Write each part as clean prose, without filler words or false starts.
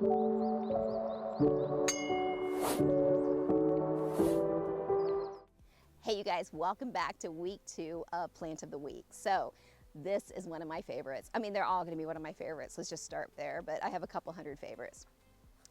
Hey you guys, welcome back to week 2 of Plant of the Week. So this is one of my favorites. I mean, they're all gonna be one of my favorites. Let's just start there, but I have a couple hundred favorites.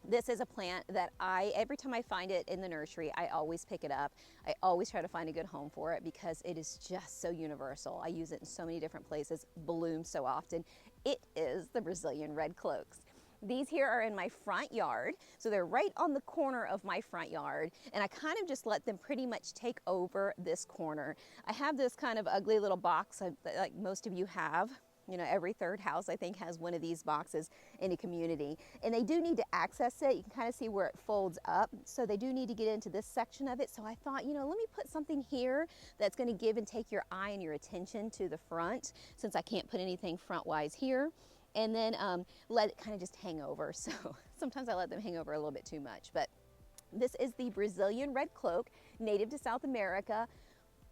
This is a plant that every time I find it in the nursery, I always pick it up. I always try to find a good home for it because it is just so universal. I use it in so many different places, blooms so often. It is the Brazilian red cloaks. These here are in my front yard, so they're right on the corner of my front yard, and I kind of just let them pretty much take over this corner. I have this kind of ugly little box like most of you have. You know, every third house I think has one of these boxes in a community, and they do need to access it. You can kind of see where it folds up, so they do need to get into this section of it. So I thought, you know, let me put something here that's going to give and take your eye and your attention to the front, since I can't put anything front-wise here. And then let it kind of just hang over. So sometimes I let them hang over a little bit too much, but this is the Brazilian red cloak, native to South America.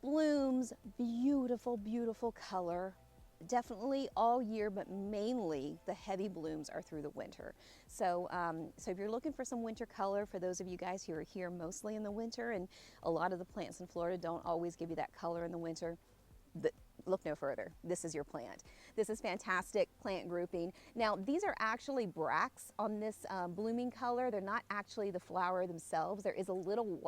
Blooms, beautiful, beautiful color. Definitely all year, but mainly the heavy blooms are through the winter. So, so if you're looking for some winter color, for those of you guys who are here mostly in the winter, and a lot of the plants in Florida don't always give you that color in the winter, look no further. This is your plant. This is fantastic plant grouping. Now, these are actually bracts on this blooming color. They're not actually the flower themselves. There is a little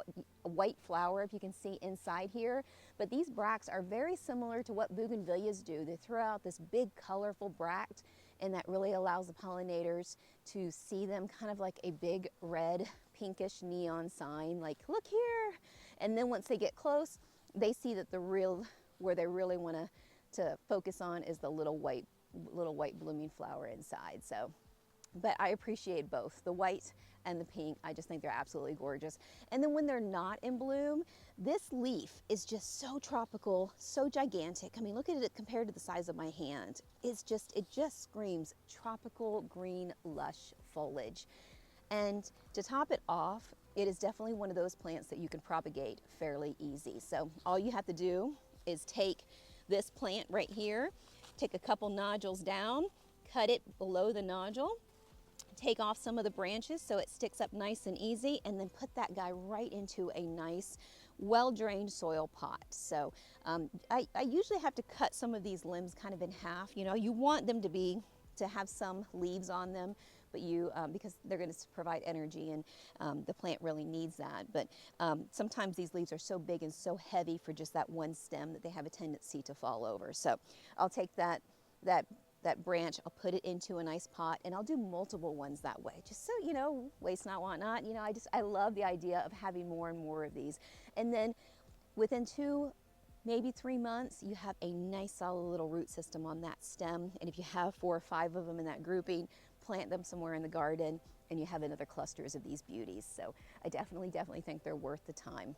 white flower, if you can see inside here, but these bracts are very similar to what bougainvilleas do. They throw out this big colorful bract, and that really allows the pollinators to see them kind of like a big red pinkish neon sign, like look here. And then once they get close, they see that where they really want to focus on is the little white blooming flower inside. So, but I appreciate both the white and the pink. I just think they're absolutely gorgeous. And then when they're not in bloom, this leaf is just so tropical, so gigantic. I mean, look at it compared to the size of my hand. It just screams tropical green lush foliage. And to top it off, it is definitely one of those plants that you can propagate fairly easy. So all you have to do is take this plant right here, take a couple nodules down, cut it below the nodule, take off some of the branches so it sticks up nice and easy, and then put that guy right into a nice well-drained soil pot. So I usually have to cut some of these limbs kind of in half. You know, you want them to have some leaves on them, but because they're going to provide energy, and the plant really needs that. But sometimes these leaves are so big and so heavy for just that one stem that they have a tendency to fall over. So I'll take that branch, I'll put it into a nice pot, and I'll do multiple ones that way, just so, you know, waste not, want not. You know, I love the idea of having more and more of these. And then within 2, maybe 3 months, you have a nice solid little root system on that stem. And if you have 4 or 5 of them in that grouping, plant them somewhere in the garden, and you have another clusters of these beauties. So I definitely think they're worth the time.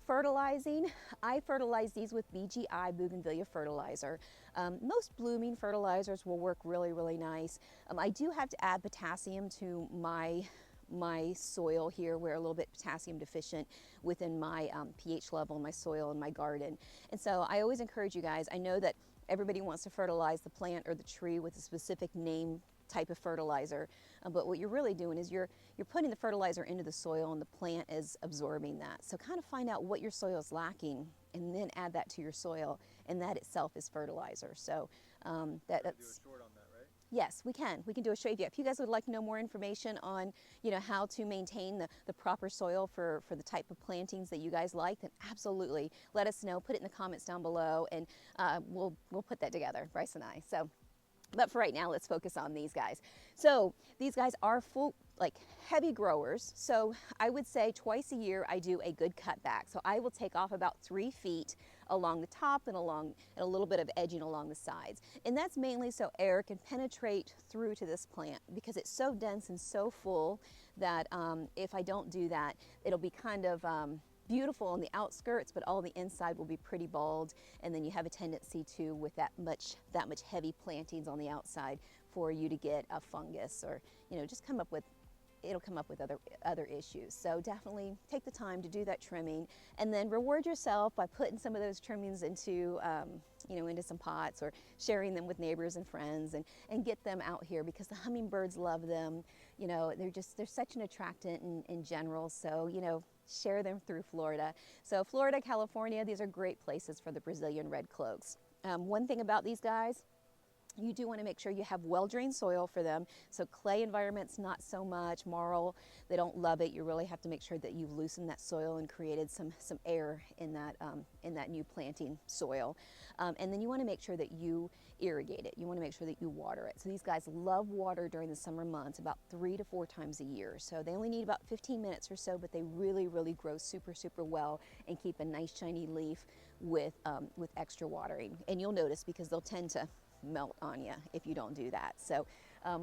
Fertilizing, I fertilize these with BGI Bougainvillea fertilizer. Most blooming fertilizers will work really, really nice. I do have to add potassium to my soil here. We're a little bit potassium deficient within my pH level in my soil in my garden. And so I always encourage you guys, I know that everybody wants to fertilize the plant or the tree with a specific name type of fertilizer, but what you're really doing is you're putting the fertilizer into the soil, and the plant is absorbing that. So kind of find out what your soil is lacking, and then add that to your soil, and that itself is fertilizer. So that's do a short on that, right? Yes, we can do a short. If you guys would like to know more information on, you know, how to maintain the proper soil for the type of plantings that you guys like, then absolutely let us know. Put it in the comments down below, and we'll put that together, Bryce and I. So, but for right now, let's focus on these guys. So these guys are full, like heavy growers. So I would say twice a year I do a good cutback. So I will take off about 3 feet along the top and a little bit of edging along the sides. And that's mainly so air can penetrate through to this plant, because it's so dense and so full that if I don't do that, it'll be kind of beautiful on the outskirts, but all the inside will be pretty bald, and then you have a tendency to, with that much heavy plantings on the outside, for you to get a fungus, or, you know, just come up with it'll come up with other issues. So definitely take the time to do that trimming, and then reward yourself by putting some of those trimmings into into some pots, or sharing them with neighbors and friends, and get them out here, because the hummingbirds love them. They're such an attractant in general. So share them through Florida. So Florida, California, these are great places for the Brazilian red cloaks. One thing about these guys, you do want to make sure you have well-drained soil for them. So clay environments, not so much. Marl, they don't love it. You really have to make sure that you've loosened that soil and created some air in that new planting soil. And then you want to make sure that you irrigate it. You want to make sure that you water it. So these guys love water during the summer months, about 3 to 4 times a year. So they only need about 15 minutes or so, but they really, really grow super, super well and keep a nice shiny leaf with extra watering. And you'll notice, because they'll tend to melt on you if you don't do that. So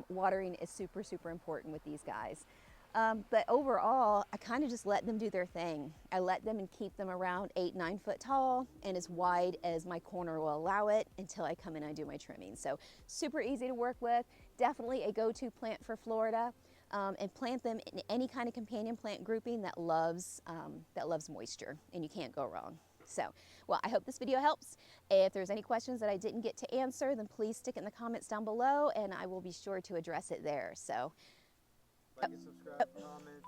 watering is super, super important with these guys. But overall, I kind of just let them do their thing. I let them and keep them around 8-9 foot tall and as wide as my corner will allow it, until I come in and I do my trimming. So super easy to work with. Definitely a go-to plant for Florida. And plant them in any kind of companion plant grouping that loves moisture, and you can't go wrong. So, well, I hope this video helps. If there's any questions that I didn't get to answer, then please stick it in the comments down below, and I will be sure to address it there. So, like and subscribe, comment,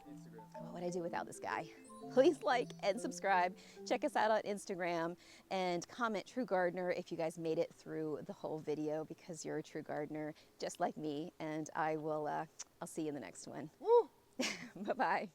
and Instagram. What would I do without this guy? Please like and subscribe. Check us out on Instagram, and comment True Gardener if you guys made it through the whole video, because you're a true gardener just like me. And I'll see you in the next one. Woo! Bye-bye.